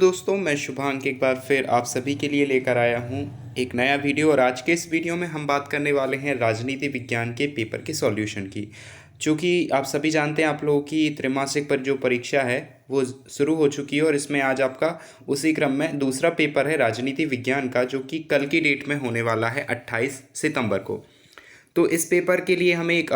दोस्तों, मैं शुभांक एक बार फिर आप सभी के लिए लेकर आया हूँ एक नया वीडियो। और आज के इस वीडियो में हम बात करने वाले हैं राजनीति विज्ञान के पेपर के सॉल्यूशन की। चूँकि आप सभी जानते हैं, आप लोगों की त्रैमासिक पर जो परीक्षा है वो शुरू हो चुकी है और इसमें आज आपका उसी क्रम में दूसरा पेपर है राजनीति विज्ञान का, जो कि कल की डेट में होने वाला है 28 सितंबर को। तो इस पेपर के लिए हमें एक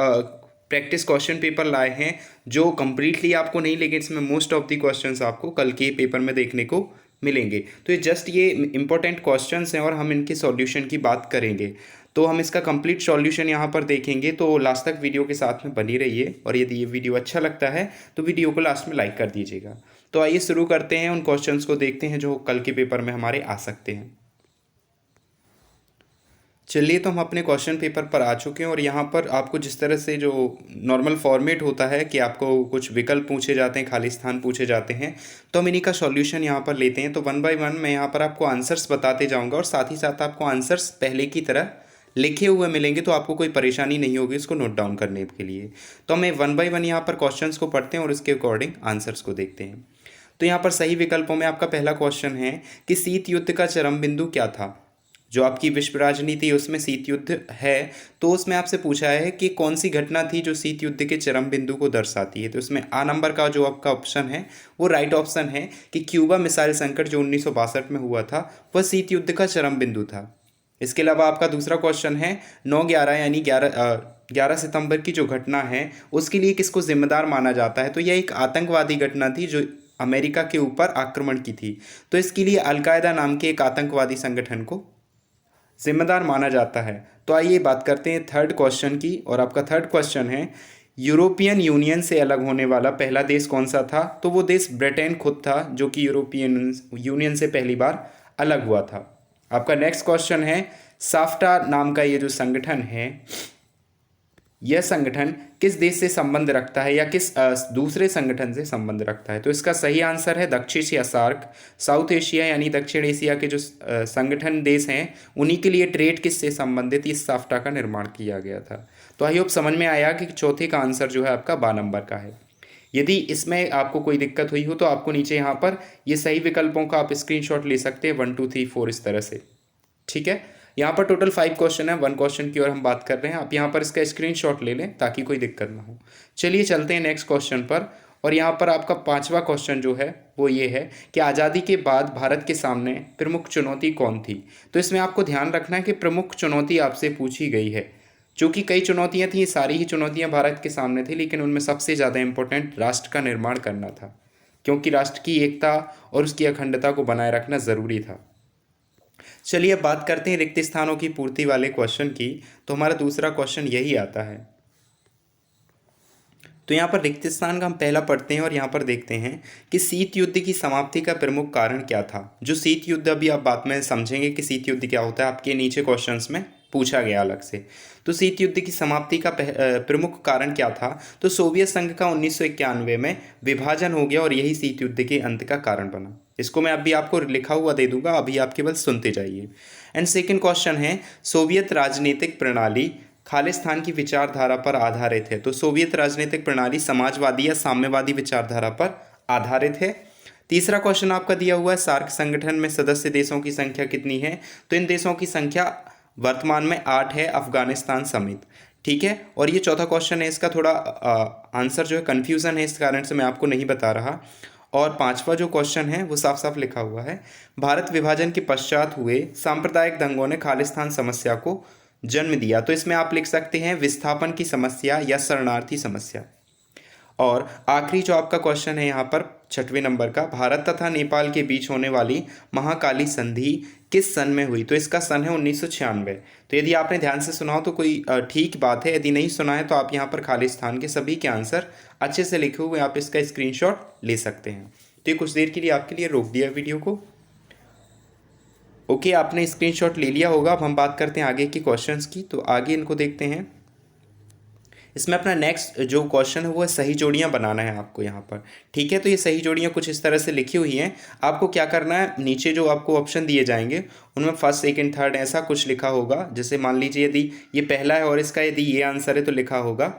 प्रैक्टिस क्वेश्चन पेपर लाए हैं जो कम्प्लीटली आपको नहीं, लेकिन इसमें मोस्ट ऑफ द क्वेश्चंस आपको कल के पेपर में देखने को मिलेंगे। तो ये इंपॉर्टेंट क्वेश्चंस हैं और हम इनके सॉल्यूशन की बात करेंगे। तो हम इसका कंप्लीट सॉल्यूशन यहाँ पर देखेंगे, तो लास्ट तक वीडियो के साथ में बनी रहिए। और यदि ये वीडियो अच्छा लगता है तो वीडियो को लास्ट में लाइक कर दीजिएगा। तो आइए शुरू करते हैं, उन क्वेश्चंस को देखते हैं जो कल के पेपर में हमारे आ सकते हैं। चलिए, तो हम अपने क्वेश्चन पेपर पर आ चुके हैं और यहाँ पर आपको जिस तरह से जो नॉर्मल फॉर्मेट होता है कि आपको कुछ विकल्प पूछे जाते हैं, खाली स्थान पूछे जाते हैं, तो हम इन्हीं का सॉल्यूशन यहाँ पर लेते हैं। तो वन बाय वन मैं यहाँ पर आपको आंसर्स बताते जाऊँगा और साथ ही साथ आपको आंसर्स पहले की तरह लिखे हुए मिलेंगे, तो आपको कोई परेशानी नहीं होगी इसको नोट डाउन करने के लिए। तो हमें वन बाय वन यहाँ पर क्वेश्चन को पढ़ते हैं और उसके अकॉर्डिंग आंसर्स को देखते हैं। तो यहाँ पर सही विकल्पों में आपका पहला क्वेश्चन है कि शीत युद्ध का चरम बिंदु क्या था। जो आपकी विश्व राजनीति उसमें शीत युद्ध है, तो उसमें आपसे पूछा है कि कौन सी घटना थी जो शीत युद्ध के चरम बिंदु को दर्शाती है। तो उसमें आ नंबर का जो आपका ऑप्शन है वो राइट ऑप्शन है कि क्यूबा मिसाइल संकट जो 1962 में हुआ था वह शीत युद्ध का चरम बिंदु था। इसके अलावा आपका दूसरा क्वेश्चन है 9/11 यानी 11 सितंबर की जो घटना है उसके लिए किसको जिम्मेदार माना जाता है। तो यह एक आतंकवादी घटना थी जो अमेरिका के ऊपर आक्रमण की थी। तो इसके लिए अलकायदा नाम के एक आतंकवादी संगठन को जिम्मेदार माना जाता है। तो आइए बात करते हैं थर्ड क्वेश्चन की। और आपका थर्ड क्वेश्चन है यूरोपियन यूनियन से अलग होने वाला पहला देश कौन सा था। तो वो देश ब्रिटेन खुद था, जो कि यूरोपियन यूनियन से पहली बार अलग हुआ था। आपका नेक्स्ट क्वेश्चन है साफ्टा नाम का ये जो संगठन है, यह संगठन किस देश से संबंध रखता है या किस दूसरे संगठन से संबंध रखता है। तो इसका सही आंसर है दक्षिण एशिया सार्क। साउथ एशिया यानी दक्षिण एशिया के जो संगठन देश हैं उन्हीं के लिए ट्रेड किससे संबंधित इस साफ्टा का निर्माण किया गया था। तो आई होप समझ में आया कि चौथे का आंसर जो है आपका 12 नंबर का है। यदि इसमें आपको कोई दिक्कत हुई हो तो आपको नीचे यहाँ पर ये सही विकल्पों का आप स्क्रीनशॉट ले सकते हैं 1 2 3 4 इस तरह से। ठीक है, यहाँ पर टोटल 5 क्वेश्चन है, 1 क्वेश्चन की ओर हम बात कर रहे हैं। आप यहाँ पर इसका स्क्रीनशॉट ले लें ताकि कोई दिक्कत ना हो। चलिए चलते हैं नेक्स्ट क्वेश्चन पर। और यहाँ पर आपका 5वां क्वेश्चन जो है वो ये है कि आज़ादी के बाद भारत के सामने प्रमुख चुनौती कौन थी। तो इसमें आपको ध्यान रखना है कि प्रमुख चुनौती आपसे पूछी गई है। चूँकि कई चुनौतियाँ थी, सारी ही चुनौतियाँ भारत के सामने थी, लेकिन उनमें सबसे ज़्यादा इंपॉर्टेंट राष्ट्र का निर्माण करना था, क्योंकि राष्ट्र की एकता और उसकी अखंडता को बनाए रखना ज़रूरी था। चलिए अब बात करते हैं रिक्त स्थानों की पूर्ति वाले क्वेश्चन की। तो हमारा दूसरा क्वेश्चन यही आता है। तो यहाँ पर रिक्त स्थान का हम पहला पढ़ते हैं और यहाँ पर देखते हैं कि शीत युद्ध की समाप्ति का प्रमुख कारण क्या था। जो शीत युद्ध, अभी आप बात में समझेंगे कि शीत युद्ध क्या होता है, आपके नीचे क्वेश्चंस में पूछा गया अलग से। तो शीत युद्ध की समाप्ति का प्रमुख कारण क्या था। तो सोवियत संघ का 1991 में विभाजन हो गया और यही शीत युद्ध के अंत का कारण बना। इसको मैं अभी आपको लिखा हुआ दे दूंगा, अभी आप केवल सुनते जाइए। एंड सेकंड क्वेश्चन है सोवियत राजनीतिक प्रणाली खालिस्तान की विचारधारा पर आधारित है। तो सोवियत राजनीतिक प्रणाली समाजवादी या साम्यवादी विचारधारा पर आधारित है। तीसरा क्वेश्चन आपका दिया हुआ है सार्क संगठन में सदस्य देशों की संख्या कितनी है। तो इन देशों की संख्या वर्तमान में 8 है, अफगानिस्तान समेत। ठीक है, और ये चौथा क्वेश्चन है, इसका थोड़ा आंसर जो है कन्फ्यूज़न है, इस कारण से मैं आपको नहीं बता रहा। और 5वां जो क्वेश्चन है वो साफ साफ लिखा हुआ है भारत विभाजन के पश्चात हुए सांप्रदायिक दंगों ने खालिस्तान समस्या को जन्म दिया। तो इसमें आप लिख सकते हैं विस्थापन की समस्या या शरणार्थी समस्या। और आखिरी जो आपका क्वेश्चन है यहाँ पर 6वें नंबर का, भारत तथा नेपाल के बीच होने वाली महाकाली संधि किस सन में हुई। तो इसका सन है 1996। तो यदि आपने ध्यान से सुना हो तो कोई ठीक बात है, यदि नहीं सुना है तो आप यहाँ पर खालिस्तान के सभी के आंसर अच्छे से लिखे हुए आप इसका स्क्रीनशॉट ले सकते हैं। तो ये कुछ देर के लिए आपके लिए रोक दिया वीडियो को। ओके, आपने स्क्रीनशॉट ले लिया होगा। अब हम बात करते हैं आगे की क्वेश्चंस की। तो आगे इनको देखते हैं। इसमें अपना नेक्स्ट जो क्वेश्चन है वो है सही जोड़ियाँ बनाना है आपको यहाँ पर। ठीक है, तो ये सही जोड़ियाँ कुछ इस तरह से लिखी हुई हैं। आपको क्या करना है, नीचे जो आपको ऑप्शन दिए जाएंगे उनमें फर्स्ट सेकंड थर्ड ऐसा कुछ लिखा होगा। जैसे मान लीजिए यदि ये पहला है और इसका यदि ये आंसर है तो लिखा होगा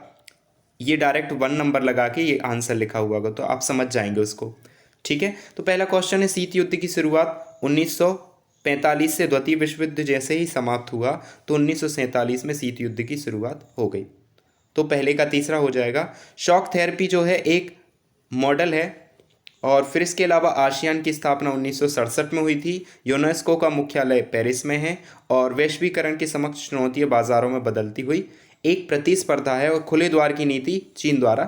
ये डायरेक्ट 1 नंबर लगा के ये आंसर लिखा हुआ होगा, तो आप समझ जाएंगे उसको। ठीक है, तो पहला क्वेश्चन है, शीत युद्ध की शुरुआत 1945 से द्वितीय विश्व युद्ध जैसे ही समाप्त हुआ, तो 1947 में शीत युद्ध की शुरुआत हो गई। तो पहले का तीसरा हो जाएगा। शॉक थेरेपी जो है एक मॉडल है। और फिर इसके अलावा आसियान की स्थापना 1967 में हुई थी। यूनेस्को का मुख्यालय पेरिस में है। और वैश्वीकरण के समक्ष चुनौतियां बाजारों में बदलती हुई एक प्रतिस्पर्धा है, और खुले द्वार की नीति चीन द्वारा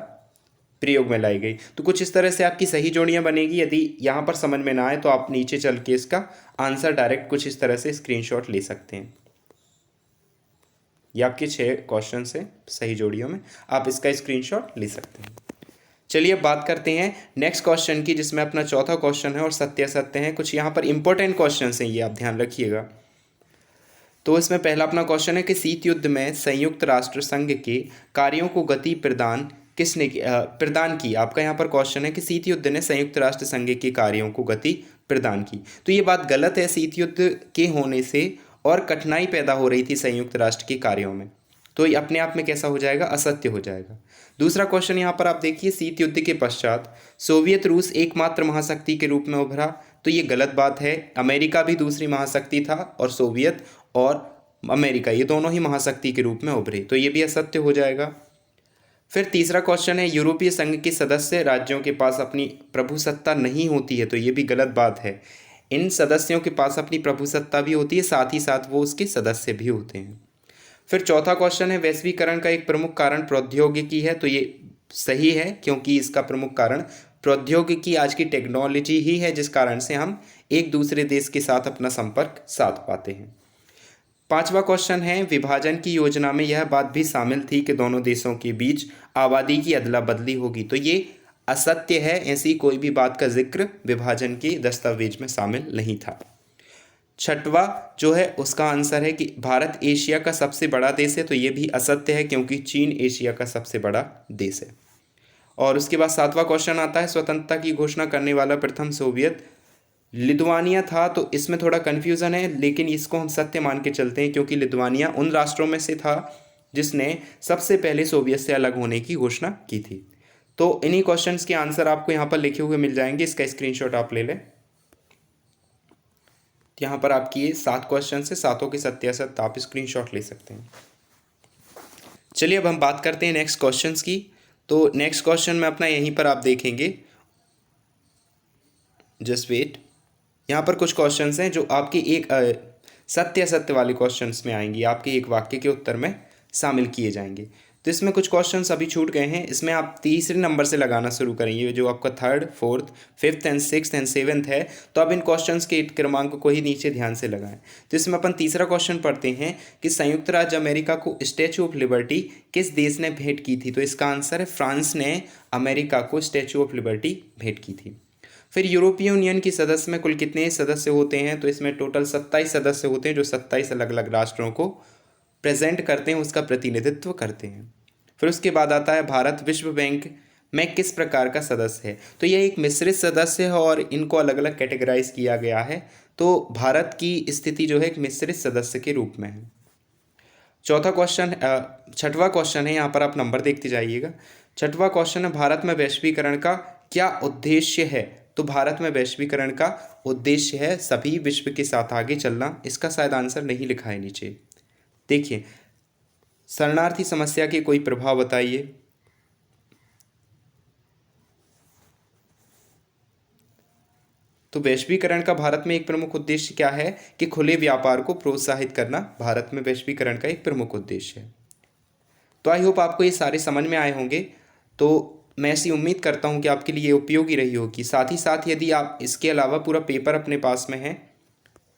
प्रयोग में लाई गई। तो कुछ इस तरह से आपकी सही जोड़ियां बनेगी। यदि यहाँ पर समझ में ना आए तो आप नीचे चल के इसका आंसर डायरेक्ट कुछ इस तरह से स्क्रीनशॉट ले सकते हैं। ये आपके 6 क्वेश्चन से सही जोड़ियों में आप इसका स्क्रीनशॉट ले सकते हैं। चलिए अब बात करते हैं नेक्स्ट क्वेश्चन की, जिसमें अपना चौथा क्वेश्चन है और सत्यासत्य है। कुछ यहाँ पर इंपॉर्टेंट क्वेश्चन हैं, ये आप ध्यान रखिएगा। तो इसमें पहला अपना क्वेश्चन है कि शीत युद्ध में संयुक्त राष्ट्र संघ के कार्यों को गति प्रदान किसने प्रदान की। आपका यहाँ पर क्वेश्चन है कि शीत युद्ध ने संयुक्त राष्ट्र संघ के कार्यों को गति प्रदान की। तो ये बात गलत है। शीत युद्ध के होने से और कठिनाई पैदा हो रही थी संयुक्त राष्ट्र के कार्यों में, तो ये अपने आप में कैसा हो जाएगा, असत्य हो जाएगा। दूसरा क्वेश्चन यहाँ पर आप देखिए, शीत युद्ध के पश्चात सोवियत रूस एकमात्र महाशक्ति के रूप में उभरा। तो ये गलत बात है। अमेरिका भी दूसरी महाशक्ति था, और सोवियत और अमेरिका ये दोनों ही महाशक्ति के रूप में उभरे, तो ये भी असत्य हो जाएगा। फिर तीसरा क्वेश्चन है, यूरोपीय संघ के सदस्य राज्यों के पास अपनी प्रभुसत्ता नहीं होती है। तो ये भी गलत बात है। इन सदस्यों के पास अपनी प्रभुसत्ता भी होती है, साथ ही साथ वो उसके सदस्य भी होते हैं। फिर चौथा क्वेश्चन है, वैश्वीकरण का एक प्रमुख कारण प्रौद्योगिकी है। तो ये सही है, क्योंकि इसका प्रमुख कारण प्रौद्योगिकी आज की टेक्नोलॉजी ही है, जिस कारण से हम एक दूसरे देश के साथ अपना संपर्क साध पाते हैं। पांचवा क्वेश्चन है, विभाजन की योजना में यह बात भी शामिल थी कि दोनों देशों के बीच आबादी की अदला बदली होगी। तो ये असत्य है। ऐसी कोई भी बात का जिक्र विभाजन के दस्तावेज में शामिल नहीं था। छठवा जो है उसका आंसर है कि भारत एशिया का सबसे बड़ा देश है। तो ये भी असत्य है, क्योंकि चीन एशिया का सबसे बड़ा देश है। और उसके बाद सातवां क्वेश्चन आता है, स्वतंत्रता की घोषणा करने वाला प्रथम सोवियत लिथुआनिया था। तो इसमें थोड़ा कन्फ्यूज़न है, लेकिन इसको हम सत्य मान के चलते हैं, क्योंकि लिथुआनिया उन राष्ट्रों में से था जिसने सबसे पहले सोवियत से अलग होने की घोषणा की थी। तो इन्हीं क्वेश्चंस के आंसर आपको यहाँ पर लिखे हुए मिल जाएंगे। इसका स्क्रीनशॉट आप ले लें। यहाँ पर आपकी ये 7 क्वेश्चन से सातों के सत्यासत्य आप स्क्रीनशॉट ले सकते हैं। चलिए अब हम बात करते हैं नेक्स्ट क्वेश्चंस की। तो नेक्स्ट क्वेश्चन में अपना यहीं पर आप देखेंगे, जस्ट वेट। यहाँ पर कुछ क्वेश्चंस हैं जो आपके एक सत्य असत्य वाले क्वेश्चंस में आएंगी, आपके एक वाक्य के उत्तर में शामिल किए जाएंगे। तो इसमें कुछ क्वेश्चंस अभी छूट गए हैं। इसमें आप तीसरे नंबर से लगाना शुरू करेंगे, जो आपका 3rd, 4th, 5th and 6th and 7th है। तो अब इन क्वेश्चंस के क्रमांक को ही नीचे ध्यान से लगाएं। तो इसमें अपन तीसरा क्वेश्चन पढ़ते हैं कि संयुक्त राज्य अमेरिका को स्टैचू ऑफ लिबर्टी किस देश ने भेंट की थी। तो इसका आंसर है फ्रांस ने अमेरिका को स्टैचू ऑफ लिबर्टी भेंट की थी। फिर यूरोपीय यूनियन की सदस्य में कुल कितने सदस्य होते हैं। तो इसमें टोटल 27 सदस्य होते हैं, जो 27 अलग अलग राष्ट्रों को प्रेजेंट करते हैं, उसका प्रतिनिधित्व करते हैं। फिर उसके बाद आता है, भारत विश्व बैंक में किस प्रकार का सदस्य है। तो यह एक मिश्रित सदस्य है और इनको अलग अलग कैटेगराइज किया गया है। तो भारत की स्थिति जो है एक मिश्रित सदस्य के रूप में है। छठवां क्वेश्चन है, यहाँ पर आप नंबर देखते जाइएगा। छठवां क्वेश्चन है, भारत में वैश्वीकरण का क्या उद्देश्य है। तो भारत में वैश्वीकरण का उद्देश्य है सभी विश्व के साथ आगे चलना। इसका शायद आंसर नहीं लिखा है नीचे, देखिए। शरणार्थी समस्या के कोई प्रभाव बताइए। तो वैश्वीकरण का भारत में एक प्रमुख उद्देश्य क्या है कि खुले व्यापार को प्रोत्साहित करना भारत में वैश्वीकरण का एक प्रमुख उद्देश्य है। तो आई होप आपको ये सारे समझ में आए होंगे। तो मैं ऐसी उम्मीद करता हूँ कि आपके लिए उपयोगी रही होगी। साथ ही साथ यदि आप इसके अलावा पूरा पेपर अपने पास में है,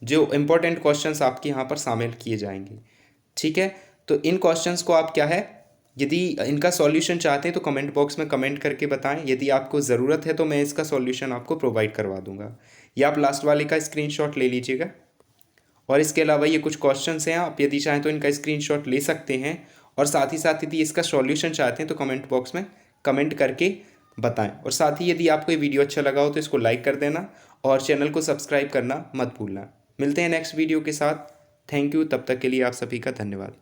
जो इम्पोर्टेंट क्वेश्चंस आपके यहाँ पर शामिल किए जाएंगे, ठीक है। तो इन क्वेश्चंस को आप क्या है, यदि इनका सॉल्यूशन चाहते हैं तो कमेंट बॉक्स में कमेंट करके बताएं। यदि आपको ज़रूरत है तो मैं इसका सॉल्यूशन आपको प्रोवाइड करवा दूंगा, या आप लास्ट वाले का स्क्रीनशॉट ले लीजिएगा। और इसके अलावा ये कुछ क्वेश्चंस हैं, आप यदि चाहें तो इनका स्क्रीनशॉट ले सकते हैं। और साथ ही साथ यदि इसका सॉल्यूशन चाहते हैं तो कमेंट बॉक्स में कमेंट करके बताएं। और साथ ही यदि आपको ये वीडियो अच्छा लगा हो तो इसको लाइक कर देना और चैनल को सब्सक्राइब करना मत भूलना। मिलते हैं नेक्स्ट वीडियो के साथ। Thank you. तब तक के लिए आप सभी का धन्यवाद।